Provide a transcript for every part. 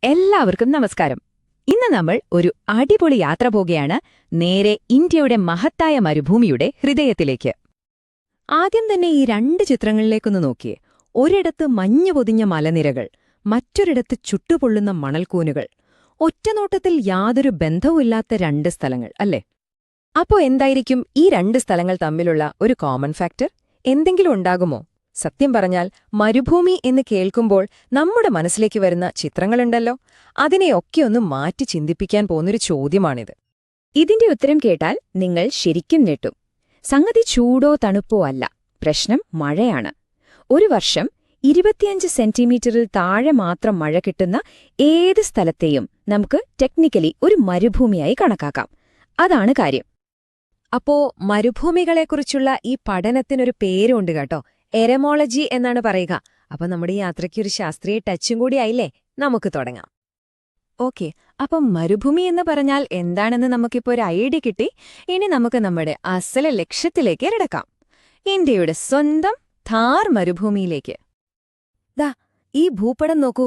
എല്ലാവർക്കും നമസ്കാരം. ഇന്ന് നമ്മൾ ഒരു അടിപൊളി യാത്ര പോകുകയാണ്, നേരെ ഇന്ത്യയുടെ മഹത്തായ മരുഭൂമിയുടെ ഹൃദയത്തിലേക്ക്. ആദ്യം തന്നെ ഈ രണ്ട് ചിത്രങ്ങളിലേക്കൊന്ന് നോക്കിയേ. ഒരിടത്ത് മഞ്ഞു പൊതിഞ്ഞ മലനിരകൾ, മറ്റൊരിടത്ത് ചുട്ടുപൊള്ളുന്ന മണൽക്കൂനുകൾ. ഒറ്റനോട്ടത്തിൽ യാതൊരു ബന്ധവുമില്ലാത്ത രണ്ട് സ്ഥലങ്ങൾ, അല്ലേ? അപ്പോ എന്തായിരിക്കും ഈ രണ്ട് സ്ഥലങ്ങൾ തമ്മിലുള്ള ഒരു കോമൺ ഫാക്ടർ? എന്തെങ്കിലും ഉണ്ടാകുമോ? സത്യം പറഞ്ഞാൽ മരുഭൂമി എന്ന് കേൾക്കുമ്പോൾ നമ്മുടെ മനസ്സിലേക്ക് വരുന്ന ചിത്രങ്ങളുണ്ടല്ലോ, അതിനെയൊക്കെയൊന്ന് മാറ്റി ചിന്തിപ്പിക്കാൻ പോകുന്നൊരു ചോദ്യമാണിത്. ഇതിന്റെ ഉത്തരം കേട്ടാൽ നിങ്ങൾ ശരിക്കും ഞെട്ടും. സംഗതി ചൂടോ തണുപ്പോ അല്ല, പ്രശ്നം മഴയാണ്. ഒരു വർഷം 25 സെന്റിമീറ്ററിൽ താഴെ മാത്രം മഴ കിട്ടുന്ന ഏത് സ്ഥലത്തെയും നമുക്ക് ടെക്നിക്കലി ഒരു മരുഭൂമിയായി കണക്കാക്കാം. അതാണ് കാര്യം. അപ്പോ മരുഭൂമികളെക്കുറിച്ചുള്ള ഈ പഠനത്തിനൊരു പേരുണ്ട് കേട്ടോ, എരമോളജി എന്നാണ് പറയുക. അപ്പൊ നമ്മുടെ ഈ യാത്രയ്ക്കൊരു ശാസ്ത്രീയ ടച്ചും കൂടി ആയില്ലേ? നമുക്ക് തുടങ്ങാം. ഓക്കെ, അപ്പം മരുഭൂമി എന്ന് പറഞ്ഞാൽ എന്താണെന്ന് നമുക്കിപ്പോ ഒരു ഐഡിയ കിട്ടി. ഇനി നമുക്ക് നമ്മുടെ അസല ലക്ഷ്യത്തിലേക്ക് ഇറക്കാം, ഇന്ത്യയുടെ സ്വന്തം ഥാർ മരുഭൂമിയിലേക്ക്. ദാ ഈ ഭൂപടം നോക്കൂ.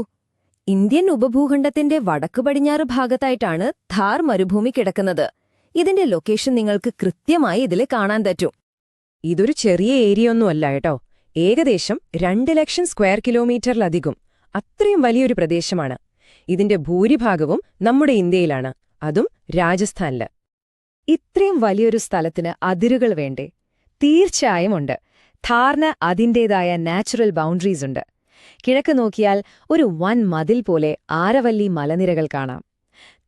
ഇന്ത്യൻ ഉപഭൂഖണ്ഡത്തിന്റെ വടക്കു പടിഞ്ഞാറ് ഭാഗത്തായിട്ടാണ് ഥാർ മരുഭൂമി കിടക്കുന്നത്. ഇതിന്റെ ലൊക്കേഷൻ നിങ്ങൾക്ക് കൃത്യമായി ഇതിൽ കാണാൻ പറ്റും. ഇതൊരു ചെറിയ ഏരിയൊന്നുമല്ല കേട്ടോ, ഏകദേശം 2 ലക്ഷം സ്ക്വയർ കിലോമീറ്ററിലധികം. അത്രയും വലിയൊരു പ്രദേശമാണ്. ഇതിന്റെ ഭൂരിഭാഗവും നമ്മുടെ ഇന്ത്യയിലാണ്, അതും രാജസ്ഥാനില്. ഇത്രയും വലിയൊരു സ്ഥലത്തിന് അതിരുകൾ വേണ്ടേ? തീർച്ചയായും ഉണ്ട്. ഥാറിന് അതിന്റേതായ നാച്ചുറൽ ബൗണ്ടറീസ് ഉണ്ട്. കിഴക്ക് നോക്കിയാൽ ഒരു വൻ മതിൽ പോലെ ആരവല്ലി മലനിരകൾ കാണാം.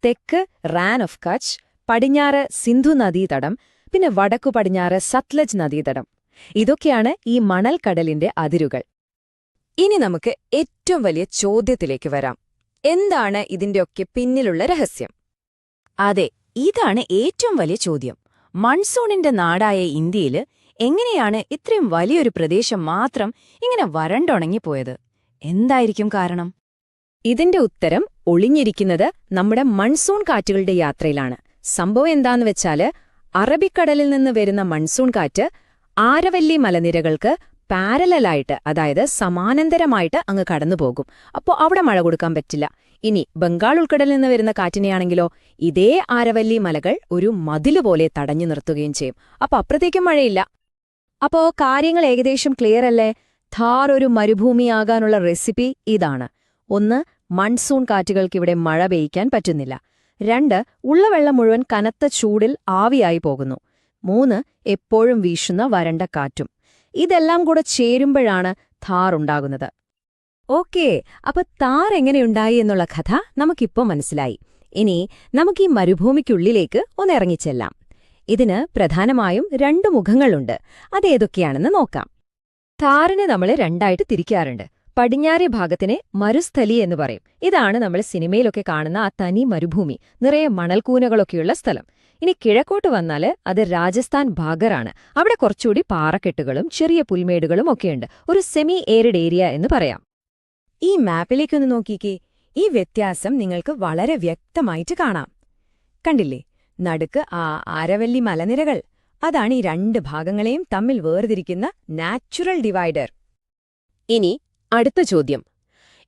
തെക്ക് റാൻ ഓഫ് കച്ച്, പടിഞ്ഞാറ് സിന്ധു നദീതടം, പിന്നെ വടക്കു പടിഞ്ഞാറ് സത്ലജ് നദീതടം. ഇതൊക്കെയാണ് ഈ മണൽക്കടലിന്റെ അതിരുകൾ. ഇനി നമുക്ക് ഏറ്റവും വലിയ ചോദ്യത്തിലേക്ക് വരാം. എന്താണ് ഇതിന്റെയൊക്കെ പിന്നിലുള്ള രഹസ്യം? അതെ, ഇതാണ് ഏറ്റവും വലിയ ചോദ്യം. മൺസൂണിന്റെ നാടായ ഇന്ത്യയില് എങ്ങനെയാണ് ഇത്രയും വലിയൊരു പ്രദേശം മാത്രം ഇങ്ങനെ വരണ്ടുണങ്ങിപ്പോയത്? എന്തായിരിക്കും കാരണം? ഇതിന്റെ ഉത്തരം ഒളിഞ്ഞിരിക്കുന്നത് നമ്മുടെ മൺസൂൺ കാറ്റുകളുടെ യാത്രയിലാണ്. സംഭവം എന്താന്ന് വെച്ചാല്, അറബിക്കടലിൽ നിന്ന് വരുന്ന മൺസൂൺ കാറ്റ് ആരവല്ലി മലനിരകൾക്ക് പാരലലായിട്ട്, അതായത് സമാനന്തരമായിട്ട് അങ്ങ് കടന്നുപോകും. അപ്പോൾ അവിടെ മഴ കൊടുക്കാൻ പറ്റില്ല. ഇനി ബംഗാൾ ഉൾക്കടലിൽ നിന്ന് വരുന്ന കാറ്റിനെയാണെങ്കിലോ ഇതേ ആരവല്ലി മലകൾ ഒരു മതിലുപോലെ തടഞ്ഞു നിർത്തുകയും ചെയ്യും. അപ്പൊ അപ്പുറത്തേക്കും മഴയില്ല. അപ്പോ കാര്യങ്ങൾ ഏകദേശം ക്ലിയർ അല്ലേ? ഥാർ ഒരു മരുഭൂമിയാകാനുള്ള റെസിപ്പി ഇതാണ്. 1. മൺസൂൺ കാറ്റുകൾക്കിവിടെ മഴ പെയ്യ്ക്കാൻ പറ്റുന്നില്ല. 2. ഉള്ള വെള്ളം മുഴുവൻ കനത്ത ചൂടിൽ ആവിയായി പോകുന്നു. 3. എപ്പോഴും വീശുന്ന വരണ്ട കാറ്റും. ഇതെല്ലാം കൂടെ ചേരുമ്പോഴാണ് ഥാർ ഉണ്ടാകുന്നത്. ഓക്കേ, അപ്പൊ ഥാർ എങ്ങനെയുണ്ടായി എന്നുള്ള കഥ നമുക്കിപ്പോ മനസ്സിലായി. ഇനി നമുക്ക് ഈ മരുഭൂമിക്കുള്ളിലേക്ക് ഒന്ന് ഇറങ്ങിച്ചെല്ലാം. ഇതിന് പ്രധാനമായും 2 മുഖങ്ങളുണ്ട്. അതേതൊക്കെയാണെന്ന് നോക്കാം. ഥാറിനെ നമ്മൾ രണ്ടായിട്ട് തിരിക്കാറുണ്ട്. പടിഞ്ഞാറേ ഭാഗത്തിനെ മരുസ്ഥലി എന്ന് പറയും. ഇതാണ് നമ്മൾ സിനിമയിലൊക്കെ കാണുന്ന ആ തനി മരുഭൂമി, നിറയെ മണൽക്കൂനകളൊക്കെയുള്ള സ്ഥലം. ഇനി കിഴക്കോട്ട് വന്നാല് അത് രാജസ്ഥാൻ ഭാഗറാണ്. അവിടെ കുറച്ചുകൂടി പാറക്കെട്ടുകളും ചെറിയ പുൽമേടുകളും ഒക്കെയുണ്ട്. ഒരു സെമി ഏരിഡ് ഏരിയ എന്ന് പറയാം. ഈ മാപ്പിലേക്കൊന്ന് നോക്കിക്കേ. ഈ വ്യത്യാസം നിങ്ങൾക്ക് വളരെ വ്യക്തമായിട്ട് കാണാം. കണ്ടില്ലേ? നടുക്ക് ആ ആരവല്ലി മലനിരകൾ. അതാണ് ഈ 2 ഭാഗങ്ങളെയും തമ്മിൽ വേർതിരിക്കുന്ന നാച്ചുറൽ ഡിവൈഡർ. ഇനി അടുത്ത ചോദ്യം.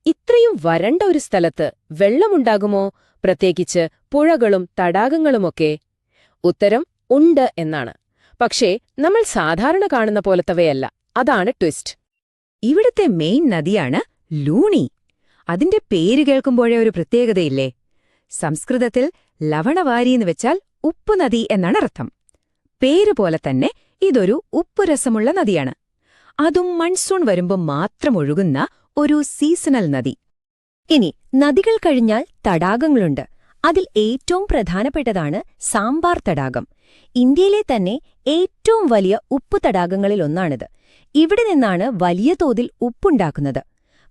ഇത്രയും വരണ്ട ഒരു സ്ഥലത്ത് വെള്ളമുണ്ടാകുമോ? പ്രത്യേകിച്ച് പുഴകളും തടാകങ്ങളുമൊക്കെ? ഉത്തരം ഉണ്ട് എന്നാണ്. പക്ഷേ നമ്മൾ സാധാരണ കാണുന്ന പോലത്തവയല്ല. അതാണ് ട്വിസ്റ്റ്. ഇവിടുത്തെ മെയിൻ നദിയാണ് ലൂണി. അതിന്റെ പേര് കേൾക്കുമ്പോഴേ ഒരു പ്രത്യേകതയില്ലേ? സംസ്കൃതത്തിൽ ലവണവാരിയെന്ന് വെച്ചാൽ ഉപ്പ് നദി എന്നാണ് അർത്ഥം. പേരുപോലെ തന്നെ ഇതൊരു ഉപ്പുരസമുള്ള നദിയാണ്. അതും മൺസൂൺ വരുമ്പോൾ മാത്രം ഒഴുകുന്ന ഒരു സീസണൽ നദി. ഇനി നദികൾ കഴിഞ്ഞാൽ തടാകങ്ങളുണ്ട്. അതിൽ ഏറ്റവും പ്രധാനപ്പെട്ടതാണ് സാമ്പാർ തടാകം. ഇന്ത്യയിലെ തന്നെ ഏറ്റവും വലിയ ഉപ്പു തടാകങ്ങളിലൊന്നാണിത്. ഇവിടെ നിന്നാണ് വലിയ തോതിൽ ഉപ്പുണ്ടാക്കുന്നത്.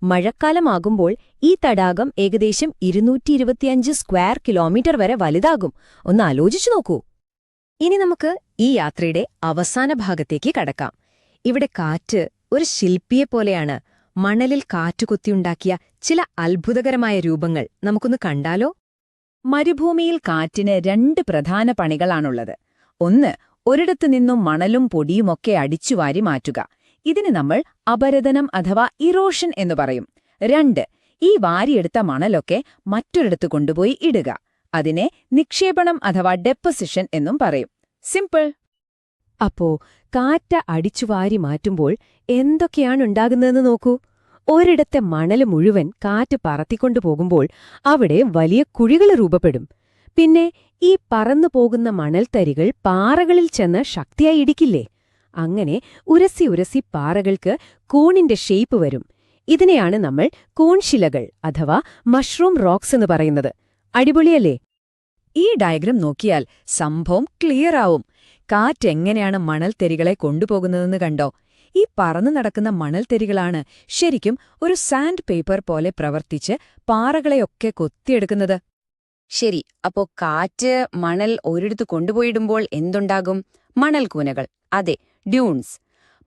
മഴക്കാലമാകുമ്പോൾ ഈ തടാകം ഏകദേശം 225 സ്ക്വയർ കിലോമീറ്റർ വരെ വലുതാകും. ഒന്ന് ആലോചിച്ചു നോക്കൂ. ഇനി നമുക്ക് ഈ യാത്രയുടെ അവസാന ഭാഗത്തേക്ക് കടക്കാം. ഇവിടെ കാറ്റ് ഒരു ശില്പിയെപ്പോലെയാണ്. മണലിൽ കാറ്റുകുത്തിയുണ്ടാക്കിയ ചില അത്ഭുതകരമായ രൂപങ്ങൾ നമുക്കൊന്ന് കണ്ടാലോ? മരുഭൂമിയിൽ കാറ്റിന് 2 പ്രധാന പണികളാണുള്ളത്. 1. ഒരിടത്തു നിന്നും മണലും പൊടിയുമൊക്കെ അടിച്ചുവാരി മാറ്റുക. ഇതിന് നമ്മൾ അപരദനം അഥവാ ഇറോഷൻ എന്നു പറയും. 2. ഈ വാരിയെടുത്ത മണലൊക്കെ മറ്റൊരിടത്ത് കൊണ്ടുപോയി ഇടുക. അതിനെ നിക്ഷേപണം അഥവാ ഡെപ്പോസിഷൻ എന്നും പറയും. സിമ്പിൾ. അപ്പോ കാറ്റ് അടിച്ചുവാരി മാറ്റുമ്പോൾ എന്തൊക്കെയാണുണ്ടാകുന്നതെന്ന് നോക്കൂ. ഒരിടത്തെ മണല് മുഴുവൻ കാറ്റ് പറത്തിക്കൊണ്ടുപോകുമ്പോൾ അവിടെ വലിയ കുഴികൾ രൂപപ്പെടും. പിന്നെ ഈ പറന്നു പോകുന്ന മണൽത്തരികൾ പാറകളിൽ ചെന്ന് ശക്തിയായി ഇടിക്കില്ലേ? അങ്ങനെ ഉരസി ഉരസി പാറകൾക്ക് കൂണിന്റെ ഷേപ്പ് വരും. ഇതിനെയാണ് നമ്മൾ കൂൺശിലകൾ അഥവാ മഷ്റൂം റോക്സ് എന്ന് പറയുന്നത്. അടിപൊളിയല്ലേ? ഈ ഡയഗ്രം നോക്കിയാൽ സംഭവം ക്ലിയർ ആവും. കാറ്റെങ്ങനെയാണ് മണൽത്തരികളെ കൊണ്ടുപോകുന്നതെന്ന് കണ്ടോ? ഈ പറന്നു നടക്കുന്ന മണൽത്തരികളാണ് ശരിക്കും ഒരു സാൻഡ് പേപ്പർ പോലെ പ്രവർത്തിച്ച് പാറകളെയൊക്കെ കൊത്തിയെടുക്കുന്നത്. ശരി, അപ്പോ കാറ്റ് മണൽ ഒരിടത്ത് കൊണ്ടുപോയിടുമ്പോൾ എന്തുണ്ടാകും? മണൽക്കൂനകൾ. അതെ, ഡ്യൂൺസ്.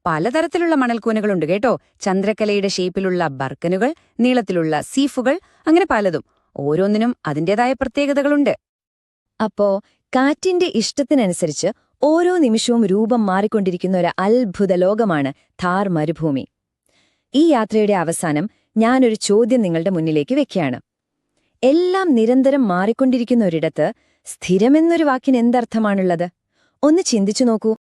പലതരത്തിലുള്ള മണൽക്കൂനകളുണ്ട് കേട്ടോ. ചന്ദ്രക്കലയുടെ ഷേപ്പിലുള്ള ബർക്കനുകൾ, നീളത്തിലുള്ള സീഫുകൾ, അങ്ങനെ പലതും. ഓരോന്നിനും അതിന്റേതായ പ്രത്യേകതകളുണ്ട്. അപ്പോ കാറ്റിന്റെ ഇഷ്ടത്തിനനുസരിച്ച് ഓരോ നിമിഷവും രൂപം മാറിക്കൊണ്ടിരിക്കുന്ന ഒരു അത്ഭുത ലോകമാണ് ഥാർ മരുഭൂമി. ഈ യാത്രയുടെ അവസാനം ഞാനൊരു ചോദ്യം നിങ്ങളുടെ മുന്നിലേക്ക് വെക്കുകയാണ്. എല്ലാം നിരന്തരം മാറിക്കൊണ്ടിരിക്കുന്ന ഒരിടത്ത് സ്ഥിരമെന്നൊരു വാക്കിന് എന്തർത്ഥമാണുള്ളത്? ഒന്ന് ചിന്തിച്ചു നോക്കൂ.